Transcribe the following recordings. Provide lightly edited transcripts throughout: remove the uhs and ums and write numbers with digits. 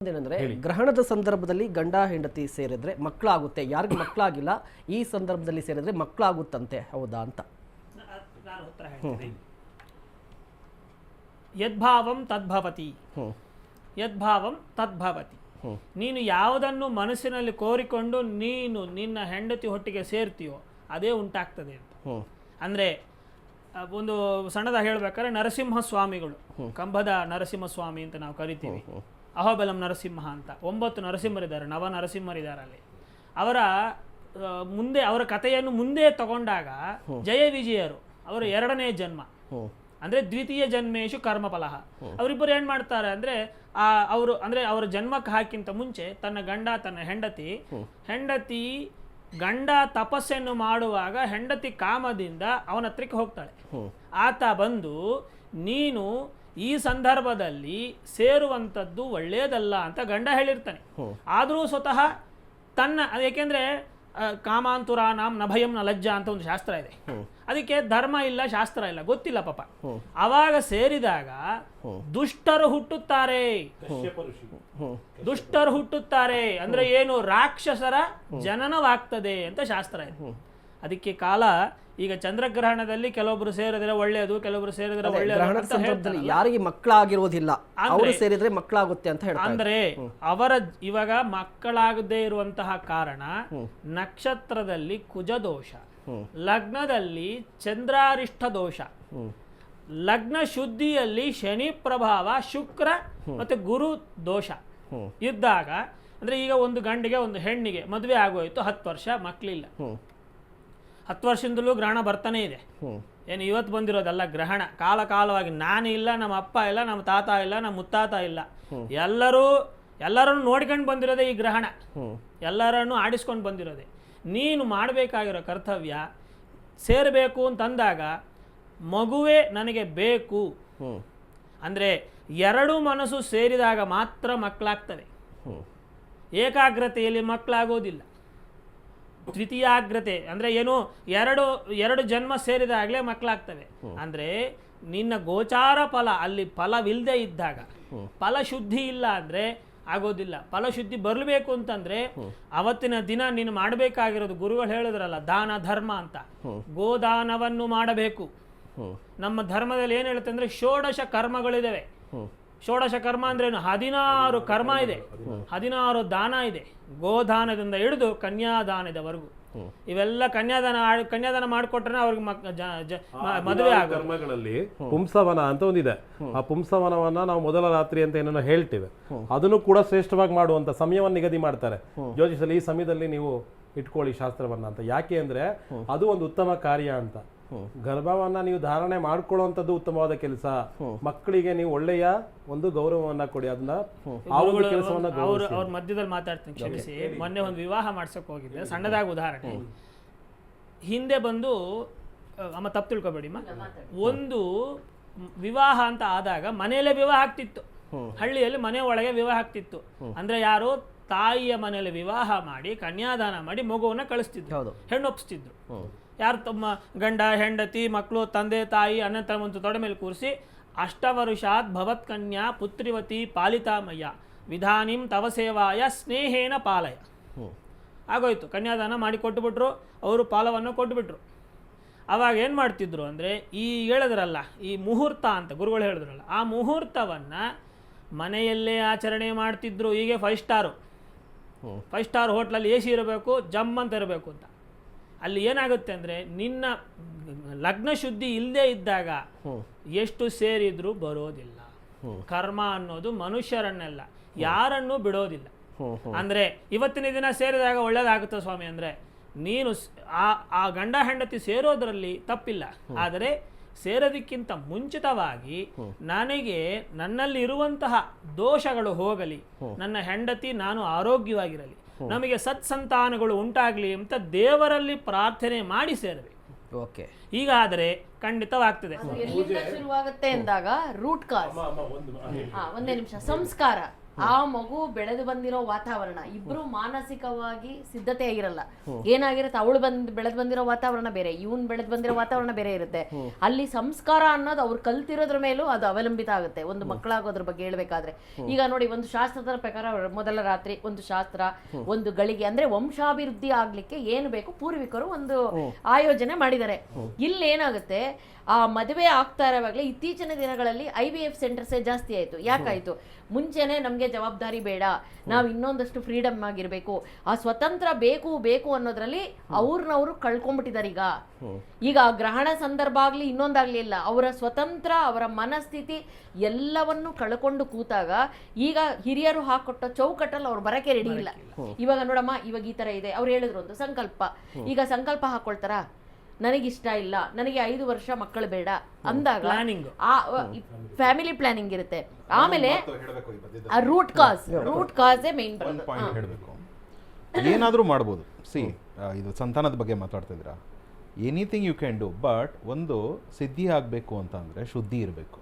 ಏನಂದ್ರೆ ಗ್ರಹಣದ ಸಂದರ್ಭದಲ್ಲಿ ಗಂಡ ಹೆಂಡತಿ ಸೇರಿದ್ರೆ ಮಕ್ಕಳಾಗುತ್ತೆ, ಯಾರಿಗೆ ಮಕ್ಕಳಾಗಿಲ್ಲ ಈ ಸಂದರ್ಭದಲ್ಲಿ ಸೇರಿದ್ರೆ ಮಕ್ಕಳಾಗುತ್ತಂತೆ, ಹೌದಾ ಅಂತ ನಾನು ಉತ್ತರ ಹೇಳ್ತೀನಿ. ಯದ್ಭಾವಂ ತದ್ಭವತಿ, ಯದ್ಭಾವಂ ತದ್ಭವತಿ. ನೀನು ಯಾವುದನ್ನು ಮನಸ್ಸಿನಲ್ಲಿ ಕೋರಿಕೊಂಡು ನೀನು ನಿನ್ನ ಹೆಂಡತಿ ಹೊಟ್ಟಿಗೆ ಸೇರ್ತೀಯೋ ಅದೇ ಉಂಟಾಗ್ತದೆ ಅಂತ. ಅಂದ್ರೆ ಒಂದು ಸಣ್ಣದಾಗಿ ಹೇಳ್ಬೇಕಾದ್ರೆ ನರಸಿಂಹ ಸ್ವಾಮಿಗಳು, ಕಂಬದ ನರಸಿಂಹಸ್ವಾಮಿ ಅಂತ ನಾವು ಕರಿತೀವಿ, ಅಹೋಬಲಂ ನರಸಿಂಹ ಅಂತ 9 ನರಸಿಂಹರಿದ್ದಾರೆ, ನವ ನರಸಿಂಹರಿದ್ದಾರೆ ಅಲ್ಲಿ. ಅವರ ಮುಂದೆ ಅವರ ಕಥೆಯನ್ನು ಮುಂದೆ ತಗೊಂಡಾಗ ಜಯ ವಿಜಯರು ಅವರ 2ನೇ ಜನ್ಮ ಅಂದ್ರೆ ದ್ವಿತೀಯ ಜನ್ಮೇಶು ಕರ್ಮಫಲ. ಅವರಿಬ್ಬರು ಏನ್ ಮಾಡ್ತಾರೆ ಅಂದ್ರೆ ಅವರು ಅಂದ್ರೆ ಅವರ ಜನ್ಮಕ್ಕೆ ಹಾಕಿಂತ ಮುಂಚೆ ತನ್ನ ಗಂಡ ತನ್ನ ಹೆಂಡತಿ ಗಂಡ ತಪಸ್ಸನ್ನು ಮಾಡುವಾಗ ಹೆಂಡತಿ ಕಾಮದಿಂದ ಅವನ ಹತ್ರಕ್ಕೆ ಹೋಗ್ತಾಳೆ. ಆತ ಬಂದು ನೀನು ಈ ಸಂದರ್ಭದಲ್ಲಿ ಸೇರುವಂಥದ್ದು ಒಳ್ಳೆಯದಲ್ಲ ಅಂತ ಗಂಡ ಹೇಳಿರ್ತಾನೆ. ಆದರೂ ಸ್ವತಃ ತನ್ನ ಏಕೆಂದ್ರೆ ಕಾಮಾಂತುರ ನಾಮ್ ನ ಭಯಂ ನ ಲಜ್ಜಾ ಅಂತ ಒಂದು ಶಾಸ್ತ್ರ ಇದೆ. ಅದಕ್ಕೆ ಧರ್ಮ ಇಲ್ಲ ಶಾಸ್ತ್ರ ಇಲ್ಲ ಗೊತ್ತಿಲ್ಲ ಪಾಪ. ಅವಾಗ ಸೇರಿದಾಗ ದುಷ್ಟರು ಹುಟ್ಟುತ್ತಾರೆ ಅಂದ್ರೆ ಏನು, ರಾಕ್ಷಸರ ಜನನವಾಗ್ತದೆ ಅಂತ ಶಾಸ್ತ್ರ ಇದೆ. ಅದಕ್ಕೆ ಕಾಲ ಈಗ ಚಂದ್ರಗ್ರಹಣದಲ್ಲಿ ಕೆಲವೊಬ್ರು ಸೇರಿದ್ರೆ ಒಳ್ಳೆಯದು, ಕೆಲವೊಬ್ರು ಸೇರಿದ್ರೆ ಒಳ್ಳೆಯದು. ಯಾರಿಗೆ ಮಕ್ಕಳಾಗಿರೋದಿಲ್ಲ ಅವರು ಸೇರಿದ್ರೆ ಮಕ್ಕಳಾಗುತ್ತೆ ಅಂತ ಹೇಳ್ತಾರೆ. ಅಂದ್ರೆ ಅವರ ಇವಾಗ ಮಕ್ಕಳಾಗದೇ ಇರುವಂತಹ ಕಾರಣ ನಕ್ಷತ್ರದಲ್ಲಿ ಕುಜ ದೋಷ, ಲಗ್ನದಲ್ಲಿ ಚಂದ್ರಾರಿಷ್ಠ ದೋಷ, ಲಗ್ನ ಶುದ್ಧಿಯಲ್ಲಿ ಶನಿ ಪ್ರಭಾವ, ಶುಕ್ರ ಮತ್ತೆ ಗುರು ದೋಷ ಇದ್ದಾಗ, ಅಂದ್ರೆ ಈಗ ಒಂದು ಗಂಡಿಗೆ ಒಂದು ಹೆಣ್ಣಿಗೆ ಮದುವೆ ಆಗೋಯ್ತು, 10 ವರ್ಷ ಮಕ್ಕಳಿಲ್ಲ, 10 ವರ್ಷದಿಂದಲೂ ಗ್ರಹಣ ಬರ್ತಾನೆ ಇದೆ. ಏನು ಇವತ್ತು ಬಂದಿರೋದಲ್ಲ ಗ್ರಹಣ, ಕಾಲವಾಗಿ ನಾನು ಇಲ್ಲ, ನಮ್ಮ ಅಪ್ಪ ಇಲ್ಲ, ನಮ್ಮ ತಾತ ಇಲ್ಲ, ನಮ್ಮ ಮುತ್ತಾತ ಇಲ್ಲ, ಎಲ್ಲರನ್ನು ನೋಡ್ಕೊಂಡು ಬಂದಿರೋದೇ ಈ ಗ್ರಹಣ, ಎಲ್ಲರನ್ನು ಆಡಿಸ್ಕೊಂಡು ಬಂದಿರೋದೆ. ನೀನು ಮಾಡಬೇಕಾಗಿರೋ ಕರ್ತವ್ಯ ಸೇರಬೇಕು ಅಂತಂದಾಗ ಮಗುವೇ ನನಗೆ ಬೇಕು ಅಂದ್ರೆ 2 ಮನಸ್ಸು ಸೇರಿದಾಗ ಮಾತ್ರ ಮಕ್ಕಳಾಗ್ತವೆ. ಏಕಾಗ್ರತೆಯಲ್ಲಿ ಮಕ್ಕಳಾಗೋದಿಲ್ಲ. ದ್ವಿತೀಯಾಗ್ರತೆ ಅಂದ್ರೆ ಏನು, ಎರಡು ಜನ್ಮ ಸೇರಿದಾಗಲೇ ಮಕ್ಕಳಾಗ್ತವೆ. ಅಂದ್ರೆ ನಿನ್ನ ಗೋಚಾರ ಫಲ ಅಲ್ಲಿ ಫಲವಿಲ್ಲದೆ ಇದ್ದಾಗ, ಫಲಶುದ್ಧಿ ಇಲ್ಲ ಅಂದ್ರೆ ಆಗೋದಿಲ್ಲ. ಫಲಶುದ್ಧಿ ಬರಬೇಕು ಅಂತಂದ್ರೆ ಅವತ್ತಿನ ದಿನ ನೀನು ಮಾಡಬೇಕಾಗಿರೋದು, ಗುರುಗಳು ಹೇಳಿದ್ರಲ್ಲ ದಾನ ಧರ್ಮ ಅಂತ, ಗೋದಾನವನ್ನು ಮಾಡಬೇಕು. ನಮ್ಮ ಧರ್ಮದಲ್ಲಿ ಏನ್ ಹೇಳುತ್ತೆ ಅಂದ್ರೆ 16 ಕರ್ಮಗಳಿದಾವೆ. 16 ಕರ್ಮ ಅಂದ್ರೆ ಏನು, 16 ಕರ್ಮ ಇದೆ, 16 ದಾನ ಇದೆ, ಗೋದಾನದಿಂದ ಹಿಡಿದು ಕನ್ಯಾದಾನದವರೆಗೂ. ಇವೆಲ್ಲ ಕನ್ಯಾದಾನ ಮಾಡಿಕೊಟ್ರೆ ಅವ್ರಿಗೆ ಮದುವೆ ಆಗ. ಕರ್ಮಗಳಲ್ಲಿ ಪುಂಸವನ ಅಂತ ಒಂದಿದೆ. ಆ ಪುಂಸವನವನ್ನ ನಾವು ಮೊದಲ ರಾತ್ರಿ ಅಂತ ಏನೋ ಹೇಳ್ತೇವೆ, ಅದನ್ನು ಕೂಡ ಶ್ರೇಷ್ಠವಾಗಿ ಮಾಡುವಂತ ಸಮಯವನ್ನು ನಿಗದಿ ಮಾಡ್ತಾರೆ ಜ್ಯೋತಿಷಲ್ಲಿ. ಈ ಸಮಯದಲ್ಲಿ ನೀವು ಇಟ್ಕೊಳ್ಳಿ ಶಾಸ್ತ್ರವನ್ನ ಅಂತ. ಯಾಕೆ ಅಂದ್ರೆ ಅದು ಒಂದು ಉತ್ತಮ ಕಾರ್ಯ ಅಂತ. ಗರ್ಭವನ್ನ ನೀವು ಧಾರಣೆ ಮಾಡ್ಕೊಳ್ಳುವಂಥದ್ದು ಉತ್ತಮವಾದ ಕೆಲಸ. ಮಕ್ಕಳಿಗೆ ನೀವು ಒಳ್ಳೆಯ ಒಂದು ಗೌರವವನ್ನ ಕೊಡಿ, ಅದನ್ನ ಆ ಒಂದು ಕೆಲಸವನ್ನ ಅವ್ರ ಮಧ್ಯದಲ್ಲಿ ಮಾತಾಡ್ತೀನಿ, ಕ್ಷಮಿಸಿ. ಮೊನ್ನೆ ಒಂದು ವಿವಾಹ ಮಾಡ್ಸಕ್ ಹೋಗಿದ್ದೆ, ಸಣ್ಣದಾಗಿ ಉದಾಹರಣೆ. ಹಿಂದೆ ಬಂದು ಅಮ್ಮ ತಪ್ಪು ತಿಳ್ಕೊಬೇಡಿ, ಒಂದು ವಿವಾಹ ಅಂತ ಆದಾಗ ಮನೆಯಲ್ಲೇ ವಿವಾಹ ಆಗ್ತಿತ್ತು. ಹಳ್ಳಿಯಲ್ಲಿ ಮನೆ ಒಳಗೆ ವಿವಾಹ ಆಗ್ತಿತ್ತು. ಅಂದ್ರೆ ಯಾರು ತಾಯಿಯ ಮನೆಯಲ್ಲಿ ವಿವಾಹ ಮಾಡಿ ಕನ್ಯಾದಾನ ಮಾಡಿ ಮಗುವನ್ನ ಕಳಿಸ್ತಿದ್ರು, ಹೆಣ್ಣೊಪ್ಪಿಸ್ತಿದ್ರು. ಯಾರು ತಮ್ಮ ಗಂಡ ಹೆಂಡತಿ ಮಕ್ಕಳು ತಂದೆ ತಾಯಿ ಅಣ್ಣ ತಮ್ಮ ತೊಡೆ ಮೇಲೆ ಕೂರಿಸಿ ಅಷ್ಟವರುಷಾತ್ ಭವತ್ ಕನ್ಯಾ ಪುತ್ರಿವತಿ ಪಾಲಿತಾಮಯ್ಯ ವಿಧಾನಿಂ ತವ ಸೇವಾಯ ಸ್ನೇಹೇನ ಪಾಲಯ. ಆಗೋಯ್ತು, ಕನ್ಯಾದಾನ ಮಾಡಿ ಕೊಟ್ಟುಬಿಟ್ರು, ಅವರು ಪಾಲವನ್ನು ಕೊಟ್ಟುಬಿಟ್ರು. ಅವಾಗ ಏನು ಮಾಡ್ತಿದ್ರು ಅಂದರೆ, ಈ ಹೇಳಿದ್ರಲ್ಲ ಈ ಮುಹೂರ್ತ ಅಂತ ಗುರುಗಳು ಹೇಳಿದ್ರಲ್ಲ, ಆ ಮುಹೂರ್ತವನ್ನ ಮನೆಯಲ್ಲೇ ಆಚರಣೆ ಮಾಡ್ತಿದ್ರು. ಹೀಗೆ 5 ಸ್ಟಾರ್ ಹೋಟ್ಲಲ್ಲಿ AC ಇರಬೇಕು, ಜಮ್ ಅಂತ ಇರಬೇಕು ಅಂತ. ಅಲ್ಲಿ ಏನಾಗುತ್ತೆ ಅಂದ್ರೆ ನಿನ್ನ ಲಗ್ನ ಶುದ್ಧಿ ಇಲ್ಲದೆ ಇದ್ದಾಗ ಎಷ್ಟು ಸೇರಿದ್ರೂ ಬರೋದಿಲ್ಲ. ಕರ್ಮ ಅನ್ನೋದು ಮನುಷ್ಯರನ್ನೆಲ್ಲ ಯಾರನ್ನೂ ಬಿಡೋದಿಲ್ಲ. ಅಂದ್ರೆ ಇವತ್ತಿನ ದಿನ ಸೇರಿದಾಗ ಒಳ್ಳೇದಾಗುತ್ತೆ ಸ್ವಾಮಿ ಅಂದ್ರೆ, ನೀನು ಆ ಗಂಡ ಹೆಂಡತಿ ಸೇರೋದ್ರಲ್ಲಿ ತಪ್ಪಿಲ್ಲ. ಆದರೆ ಸೇರೋದಕ್ಕಿಂತ ಮುಂಚಿತವಾಗಿ ನನಗೆ ನನ್ನಲ್ಲಿ ಇರುವಂತಹ ದೋಷಗಳು ಹೋಗಲಿ, ನನ್ನ ಹೆಂಡತಿ ನಾನು ಆರೋಗ್ಯವಾಗಿರಲಿ, ನಮಗೆ ಸತ್ಸಂತಾನಗಳು ಉಂಟಾಗ್ಲಿ ಅಂತ ದೇವರಲ್ಲಿ ಪ್ರಾರ್ಥನೆ ಮಾಡಿ ಸೇರಬೇಕು. ಓಕೆ, ಹೀಗಾದರೆ ಖಂಡಿತವಾಗ್ತದೆ. ಶುರುವಾಗುತ್ತೆ ಅಂದಾಗ ರೂಟ್ ಕಾಸ್, ಒಂದೇ ನಿಮಿಷ, ಸಂಸ್ಕಾರ ಆ ಮಗು ಬೆಳೆದು ಬಂದಿರೋ ವಾತಾವರಣ, ಇಬ್ರು ಮಾನಸಿಕವಾಗಿ ಸಿದ್ಧತೆ ಆಗಿರಲ್ಲ. ಏನಾಗಿರುತ್ತೆ, ಅವಳು ಬೆಳೆದು ಬಂದಿರೋ ವಾತಾವರಣ ಬೇರೆ, ಇವನ್ ಬೆಳೆದು ಬಂದಿರೋ ವಾತಾವರಣ ಬೇರೆ ಇರುತ್ತೆ. ಅಲ್ಲಿ ಸಂಸ್ಕಾರ ಅನ್ನೋದು ಅವ್ರು ಕಲ್ತಿರೋದ್ರ ಮೇಲೂ ಅದು ಅವಲಂಬಿತ ಆಗುತ್ತೆ ಒಂದು ಮಕ್ಕಳಾಗೋದ್ರ ಬಗ್ಗೆ ಹೇಳ್ಬೇಕಾದ್ರೆ. ಈಗ ನೋಡಿ, ಒಂದು ಶಾಸ್ತ್ರದ ಪ್ರಕಾರ ಮೊದಲ ರಾತ್ರಿ, ಒಂದು ಶಾಸ್ತ್ರ, ಒಂದು ಗಳಿಗೆ, ಅಂದ್ರೆ ವಂಶಾಭಿವೃದ್ಧಿ ಆಗ್ಲಿಕ್ಕೆ ಏನು ಬೇಕು ಪೂರ್ವಿಕರು ಒಂದು ಆಯೋಜನೆ ಮಾಡಿದ್ದಾರೆ. ಇಲ್ಲಿ ಏನಾಗುತ್ತೆ, ಆ ಮದುವೆ ಆಗ್ತಾ ಇರೋವಾಗಲೇ ಇತ್ತೀಚಿನ ದಿನಗಳಲ್ಲಿ IVF ಸೆಂಟರ್ಸೇ ಜಾಸ್ತಿ ಆಯಿತು. ಯಾಕಾಯಿತು? ಮುಂಚೆನೆ ನಮಗೆ ಜವಾಬ್ದಾರಿ ಬೇಡ, ನಾವು ಇನ್ನೊಂದಷ್ಟು ಫ್ರೀಡಮ್ ಆಗಿರಬೇಕು, ಆ ಸ್ವತಂತ್ರ ಬೇಕು ಅನ್ನೋದ್ರಲ್ಲಿ ಅವ್ರನ್ನವರು ಕಳ್ಕೊಂಡ್ಬಿಟ್ಟಿದ್ದಾರೆ. ಈಗ ಗ್ರಹಣ ಸಂದರ್ಭ ಆಗಲಿ ಇನ್ನೊಂದಾಗ್ಲಿ ಇಲ್ಲ, ಅವರ ಸ್ವತಂತ್ರ, ಅವರ ಮನಸ್ಥಿತಿ ಎಲ್ಲವನ್ನು ಕಳ್ಕೊಂಡು ಕೂತಾಗ ಈಗ ಹಿರಿಯರು ಹಾಕೊಟ್ಟ ಚೌಕಟ್ಟಲ್ಲಿ ಅವ್ರು ಬರಕ್ಕೆ ರೆಡಿ ಇಲ್ಲ. ಇವಾಗ ನೋಡಮ್ಮ, ಇವಾಗ ಈ ತರ ಇದೆ, ಅವ್ರು ಹೇಳಿದ್ರು ಒಂದು ಸಂಕಲ್ಪ. ಈಗ ಸಂಕಲ್ಪ ಹಾಕೊಳ್ತಾರ, ನನಗಿಷ್ಟ ಇಲ್ಲ, ನನಗೆ 5 ವರ್ಷ ಮಕ್ಕಳು ಬೇಡ ಅಂದಾಗ ಫ್ಯಾಮಿಲಿ ಪ್ಲಾನಿಂಗ್ ಇರುತ್ತೆ. ಆಮೇಲೆ ರೂಟ್ ಕಾಸೇ ಮೇನ್ ಪಾಯಿಂಟ್ ಹೇಳಬೇಕು. ಏನಾದರೂ ಮಾಡ್ಬೋದು. ಇದು ಸಂತಾನದ ಬಗ್ಗೆ ಮಾತಾಡ್ತಾ ಇದ್ದೀರಾ, anything you can do, but ಒಂದು ಸಿದ್ಧಿ ಆಗಬೇಕು ಅಂತ ಅಂದರೆ ಶುದ್ಧಿ ಇರಬೇಕು.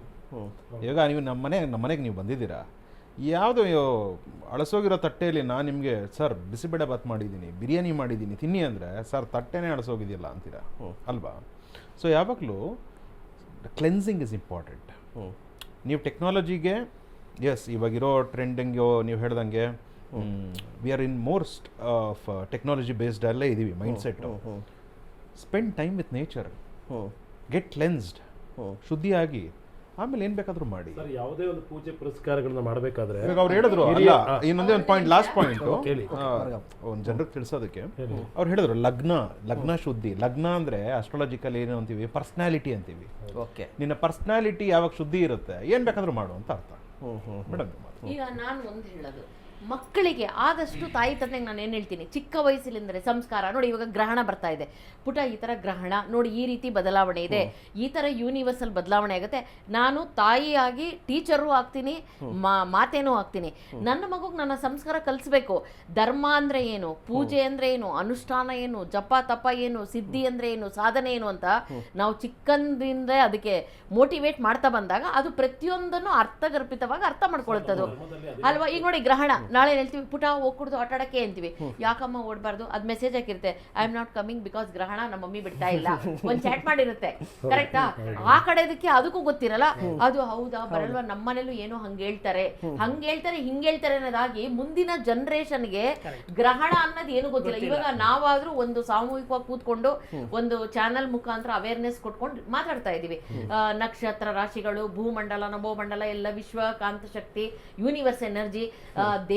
ಇವಾಗ ನೀವು ನಮ್ಮ ಮನೆಗೆ ನೀವು ಬಂದಿದ್ದೀರಾ, ಯಾವುದೋ ಅಳಸೋಗಿರೋ ತಟ್ಟೆಯಲ್ಲಿ ನಾನು ನಿಮಗೆ ಸರ್ ಬಿಸಿಬೇಳೆ ಬಾತ್ ಮಾಡಿದ್ದೀನಿ, ಬಿರಿಯಾನಿ ಮಾಡಿದ್ದೀನಿ, ತಿನ್ನಿ ಅಂದರೆ ಸರ್ ತಟ್ಟೆನೇ ಅಳಸೋಗಿದೆಯಲ್ಲ ಅಂತೀರಾ ಅಲ್ವಾ? ಸೊ ಯಾವಾಗಲೂ ಕ್ಲೆನ್ಸಿಂಗ್ ಇಸ್ ಇಂಪಾರ್ಟೆಂಟ್. ನೀವು ಟೆಕ್ನಾಲಜಿಗೆ ಇವಾಗಿರೋ ಟ್ರೆಂಡಿಂಗು ನೀವು ಹೇಳ್ದಂಗೆ we are in most of technology based ಅಲ್ಲೇ ಇದ್ದೀವಿ mindset. Spend time with nature, get cleansed, ಶುದ್ಧಿಯಾಗಿ ಆಮೇಲೆ ಏನ್ ಬೇಕಾದ್ರೂ ಮಾಡಿ. ಯಾವುದೇ ಒಂದು ಪೂಜೆ ಪುರಸ್ಕಾರಗಳನ್ನ ಮಾಡಬೇಕಾದ್ರೆ ಇವಾಗ ಅವ್ರು ಹೇಳಿದ್ರು ಅಲ್ಲ, ಇನ್ನೊಂದೇ ಒಂದು ಪಾಯಿಂಟ್, ಲಾಸ್ಟ್ ಪಾಯಿಂಟ್ ಒಂದು ಜನರಿಗೆ ತಿಳಿಸೋದಕ್ಕೆ ಅವ್ರು ಹೇಳಿದ್ರು, ಲಗ್ನ ಶುದ್ಧಿ. ಲಗ್ನ ಅಂದ್ರೆ ಅಸ್ಟ್ರಾಲಜಿಕಲ್ ಏನು ಅಂತೀವಿ, ಪರ್ಸನಾಲಿಟಿ ಅಂತೀವಿ. ನಿನ್ನ ಪರ್ಸನಾಲಿಟಿ ಯಾವಾಗ ಶುದ್ಧಿ ಇರುತ್ತೆ ಏನ್ ಬೇಕಾದ್ರೂ ಮಾಡು ಅಂತ ಅರ್ಥ ಮೇಡಮ್. ಈಗ ನಾನು ಒಂದು ಹೇಳೋದು, ಮಕ್ಕಳಿಗೆ ಆದಷ್ಟು ತಾಯಿ ತಂದೆಗೆ ನಾನು ಏನು ಹೇಳ್ತೀನಿ, ಚಿಕ್ಕ ವಯಸ್ಸಿನಿಂದಲೇ ಸಂಸ್ಕಾರ. ನೋಡಿ, ಇವಾಗ ಗ್ರಹಣ ಬರ್ತಾ ಇದೆ, ಪುಟ ಈ ಥರ ಗ್ರಹಣ ನೋಡಿ, ಈ ರೀತಿ ಬದಲಾವಣೆ ಇದೆ, ಈ ಥರ ಯೂನಿವರ್ಸಲ್ ಬದಲಾವಣೆ ಆಗುತ್ತೆ. ನಾನು ತಾಯಿಯಾಗಿ ಟೀಚರು ಆಗ್ತೀನಿ, ಮಾತೇನೂ ಆಗ್ತೀನಿ. ನನ್ನ ಮಗುಗೆ ನನ್ನ ಸಂಸ್ಕಾರ ಕಲಿಸ್ಬೇಕು. ಧರ್ಮ ಅಂದರೆ ಏನು, ಪೂಜೆ ಅಂದರೆ ಏನು, ಅನುಷ್ಠಾನ ಏನು, ಜಪ ತಪ ಏನು, ಸಿದ್ಧಿ ಅಂದರೆ ಏನು, ಸಾಧನೆ ಏನು ಅಂತ ನಾವು ಚಿಕ್ಕಂದಿಂದ ಅದಕ್ಕೆ ಮೋಟಿವೇಟ್ ಮಾಡ್ತಾ ಬಂದಾಗ ಅದು ಪ್ರತಿಯೊಂದನ್ನು ಅರ್ಥಗರ್ಭಿತವಾಗಿ ಅರ್ಥ ಮಾಡ್ಕೊಳ್ತದು ಅಲ್ವಾ? ಈಗ ನೋಡಿ, ಗ್ರಹಣ ನಾಳೆ ಹೇಳ್ತೀವಿ, ಪುಟ ಹೋಗಿ ಕುಡ್ದು ಆಟ ಆಡಕ್ಕೆ ಅಂತೀವಿ. ಯಾಕಮ್ಮ ಓಡಬಾರ್ದು? ಅದ್ ಮೆಸೇಜ್ ಹಾಕಿರುತ್ತೆ, I am not coming because ಗ್ರಹಣ, ನಮ್ಮ ಮಮ್ಮಿ ಬಿಡ್ತಾ ಇಲ್ಲ. ಒಂದ್ ಚಾಟ್ ಮಾಡಿರುತ್ತೆ, ಕರೆಕ್ಟಾ? ಆ ಕಡೆದಕ್ಕೆ ಅದಕ್ಕೂ ಗೊತ್ತಿರಲ್ಲ, ಅದು ಹೌದಾ ಬರಲ್ವಾ, ನಮ್ಮನೇಲೂ ಏನೋ ಹಂಗೆ ಹೇಳ್ತಾರೆ ಹಿಂಗೆ ಹೇಳ್ತಾರೆ ಅನ್ನೋದಾಗಿ ಮುಂದಿನ ಜನರೇಷನ್ಗೆ ಗ್ರಹಣ ಅನ್ನೋದು ಏನು ಗೊತ್ತಿಲ್ಲ. ಇವಾಗ ನಾವಾದ್ರೂ ಒಂದು ಸಾಮೂಹಿಕವಾಗಿ ಕೂತ್ಕೊಂಡು ಒಂದು ಚಾನಲ್ ಮುಖಾಂತರ ಅವೇರ್ನೆಸ್ ಕೊಟ್ಕೊಂಡು ಮಾತಾಡ್ತಾ ಇದೀವಿ. ನಕ್ಷತ್ರ ರಾಶಿಗಳು, ಭೂಮಂಡಲ, ನಭೋಮಂಡಲ ಎಲ್ಲ, ವಿಶ್ವ ಕಾಂತ ಶಕ್ತಿ, ಯೂನಿವರ್ಸ್ ಎನರ್ಜಿ,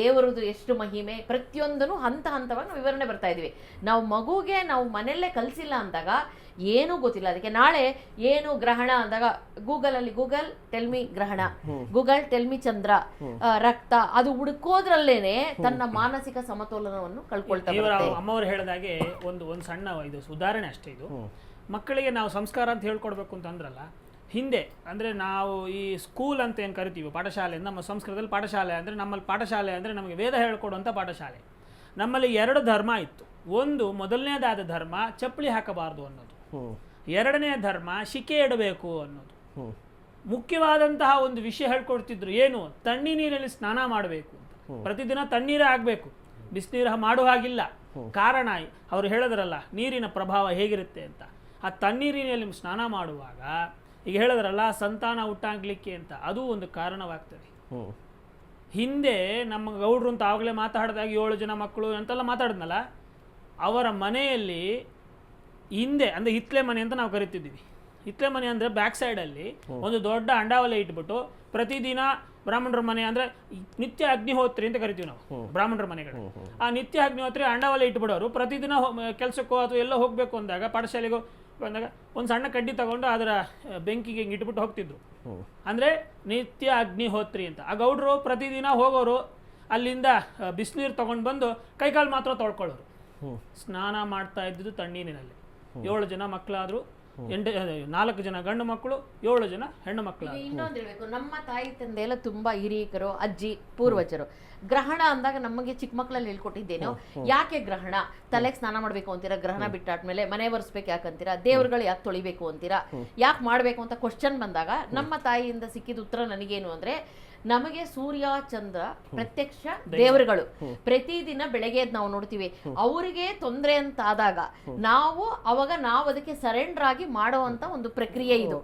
ದೇವರದು ಎಷ್ಟು ಮಹಿಮೆ, ಪ್ರತಿಯೊಂದನ್ನು ಹಂತ ಹಂತವಾಗಿ ನಾವು ವಿವರಣೆ ಬರ್ತಾ ಇದೀವಿ. ನಾವು ಮಗುಗೆ ನಾವು ಮನೆಯಲ್ಲೇ ಕಲಿಸಿಲ್ಲ ಅಂದಾಗ ಏನೂ ಗೊತ್ತಿಲ್ಲ. ಅದಕ್ಕೆ ನಾಳೆ ಏನು ಗ್ರಹಣ ಅಂದಾಗ ಗೂಗಲ್ ಟೆಲ್ ಮಿ ಗ್ರಹಣ, ಗೂಗಲ್ ಟೆಲ್ ಮಿ ಚಂದ್ರ, ರಕ್ತ, ಅದು ಹುಡುಕೋದ್ರಲ್ಲೇನೆ ತನ್ನ ಮಾನಸಿಕ ಸಮತೋಲನವನ್ನು ಕಳ್ಕೊಳ್ತಾ ಬರುತ್ತೆ. ಅಮ್ಮವ್ರು ಹೇಳಿದಾಗೆ ಒಂದು ಸಣ್ಣ ಇದು ಉದಾಹರಣೆ ಅಷ್ಟೇ. ಇದು ಮಕ್ಕಳಿಗೆ ನಾವು ಸಂಸ್ಕಾರ ಅಂತ ಹೇಳ್ಕೊಡ್ಬೇಕು ಅಂತ ಅಂದ್ರಲ್ಲ, ಹಿಂದೆ ಅಂದರೆ ನಾವು ಈ ಸ್ಕೂಲ್ ಅಂತ ಏನು ಕರಿತೀವಿ, ಪಾಠಶಾಲೆ, ನಮ್ಮ ಸಂಸ್ಕೃತದಲ್ಲಿ ಪಾಠಶಾಲೆ ಅಂದರೆ, ನಮ್ಮಲ್ಲಿ ಪಾಠಶಾಲೆ ಅಂದರೆ ನಮಗೆ ವೇದ ಹೇಳ್ಕೊಡುವಂಥ ಪಾಠಶಾಲೆ. ನಮ್ಮಲ್ಲಿ 2 ಧರ್ಮ ಇತ್ತು. ಒಂದು ಮೊದಲನೇದಾದ ಧರ್ಮ ಚಪ್ಪಲಿ ಹಾಕಬಾರ್ದು ಅನ್ನೋದು, ಎರಡನೇ ಧರ್ಮ ಶಿಕೆ ಇಡಬೇಕು ಅನ್ನೋದು. ಮುಖ್ಯವಾದಂತಹ ಒಂದು ವಿಷಯ ಹೇಳ್ಕೊಡ್ತಿದ್ರು, ಏನು, ತಣ್ಣೀರಿನಲ್ಲಿ ಸ್ನಾನ ಮಾಡಬೇಕು ಅಂತ. ಪ್ರತಿದಿನ ತಣ್ಣೀರೇ ಆಗಬೇಕು, ಬಿಸಿನೀರು ಮಾಡೋ ಹಾಗಿಲ್ಲ. ಕಾರಣ ಅವರು ಹೇಳಿದ್ರಲ್ಲ ನೀರಿನ ಪ್ರಭಾವ ಹೇಗಿರುತ್ತೆ ಅಂತ. ಆ ತಣ್ಣೀರಿನಲ್ಲಿ ಸ್ನಾನ ಮಾಡುವಾಗ ಈಗ ಹೇಳಿದ್ರಲ್ಲ ಸಂತಾನ ಹುಟ್ಟಾಗ್ಲಿಕ್ಕೆ ಅಂತ, ಅದು ಒಂದು ಕಾರಣವಾಗ್ತದೆ. ಹಿಂದೆ ನಮ್ಮ ಗೌಡ್ರು ಅಂತ ಆವಾಗಲೇ ಮಾತಾಡಿದಾಗ 7 ಜನ ಮಕ್ಕಳು ಅಂತೆಲ್ಲ ಮಾತಾಡಿದ್ನಲ್ಲ, ಅವರ ಮನೆಯಲ್ಲಿ ಹಿಂದೆ ಅಂದರೆ ಹಿತ್ಲೆ ಮನೆ ಅಂತ ನಾವು ಕರಿತಿದ್ದೀವಿ. ಹಿತ್ಲೆ ಮನೆ ಅಂದರೆ ಬ್ಯಾಕ್ ಸೈಡಲ್ಲಿ ಒಂದು ದೊಡ್ಡ ಅಂಡಾವಲೆ ಇಟ್ಬಿಟ್ಟು ಪ್ರತಿದಿನ ಬ್ರಾಹ್ಮಣರ ಮನೆ ಅಂದರೆ ನಿತ್ಯ ಅಗ್ನಿಹೋತ್ರಿ ಅಂತ ಕರಿತೀವಿ ನಾವು ಬ್ರಾಹ್ಮಣರ ಮನೆಗಳು. ಆ ನಿತ್ಯ ಅಗ್ನಿಹೋತ್ರಿ ಅಂಡಾವಲೆ ಇಟ್ಬಿಡೋರು ಪ್ರತಿದಿನ ಕೆಲಸಕ್ಕೋ ಅಥವಾ ಎಲ್ಲೋ ಹೋಗಬೇಕು ಅಂದಾಗ, ಪಾಠಶಾಲೆಗೋ ಬಂದಾಗ ಒಂದು ಸಣ್ಣ ಕಡ್ಡಿ ತಗೊಂಡು ಅದರ ಬೆಂಕಿಗೆ ಹಿಂಗೆ ಇಟ್ಬಿಟ್ಟು ಹೋಗ್ತಿದ್ರು. ಅಂದರೆ ನಿತ್ಯ ಅಗ್ನಿಹೋತ್ರಿ ಅಂತ. ಆ ಗೌಡರು ಪ್ರತಿದಿನ ಹೋಗೋರು, ಅಲ್ಲಿಂದ ಬಿಸಿನೀರು ತಗೊಂಡು ಬಂದು ಕೈಕಾಲು ಮಾತ್ರ ತೊಳ್ಕೊಳ್ಳೋರು. ಸ್ನಾನ ಮಾಡ್ತಾ ಇದ್ದಿದ್ದು ತಣ್ಣೀರಿನಲ್ಲಿ. 7 ಜನ ಮಕ್ಕಳಾದ್ರು, 4 ಜನ ಗಂಡು ಮಕ್ಕಳು, 7 ಜನ ಹೆಣ್ಣು ಮಕ್ಕಳು. ಇನ್ನೊಂದು ಹೇಳ್ಬೇಕು, ನಮ್ಮ ತಾಯಿ ತಂದೆ ಎಲ್ಲ ತುಂಬಾ ಹಿರಿಯಕರು, ಅಜ್ಜಿ, ಪೂರ್ವಜರು. ಗ್ರಹಣ ಅಂದಾಗ ನಮಗೆ ಚಿಕ್ಕ ಮಕ್ಕಳಲ್ಲಿ ಹೇಳ್ಕೊಟ್ಟಿದ್ದೇನು, ಯಾಕೆ ಗ್ರಹಣ, ತಲೆಗೆ ಸ್ನಾನ ಮಾಡ್ಬೇಕು ಅಂತೀರಾ, ಗ್ರಹಣ ಬಿಟ್ಟಾದ್ಮೇಲೆ ಮನೆ ಒರೆಸ್ಬೇಕು ಯಾಕಂತೀರಾ, ದೇವ್ರುಗಳು ಯಾಕೆ ತೊಳಿಬೇಕು ಅಂತೀರಾ, ಯಾಕೆ ಮಾಡ್ಬೇಕು ಅಂತ ಕ್ವಶನ್ ಬಂದಾಗ ನಮ್ಮ ತಾಯಿಯಿಂದ ಸಿಕ್ಕಿದ ಉತ್ತರ ನನಗೇನು ಅಂದ್ರೆ, ನಮಗೆ ಸೂರ್ಯ ಚಂದ್ರ ಪ್ರತ್ಯಕ್ಷ ದೇವರುಗಳು. ಪ್ರತಿದಿನ ಬೆಳಗ್ಗೆ ಎದ್ದು ನಾವು ನೋಡ್ತೀವಿ, ಅವರಿಗೆ ತೊಂದರೆ ಅಂತ ಆದಾಗ ನಾವು ಅದಕ್ಕೆ ಸರೆಂಡರ್ ಆಗಿ ಮಾಡುವಂತ ಒಂದು ಪ್ರಕ್ರಿಯೆ ಇದು.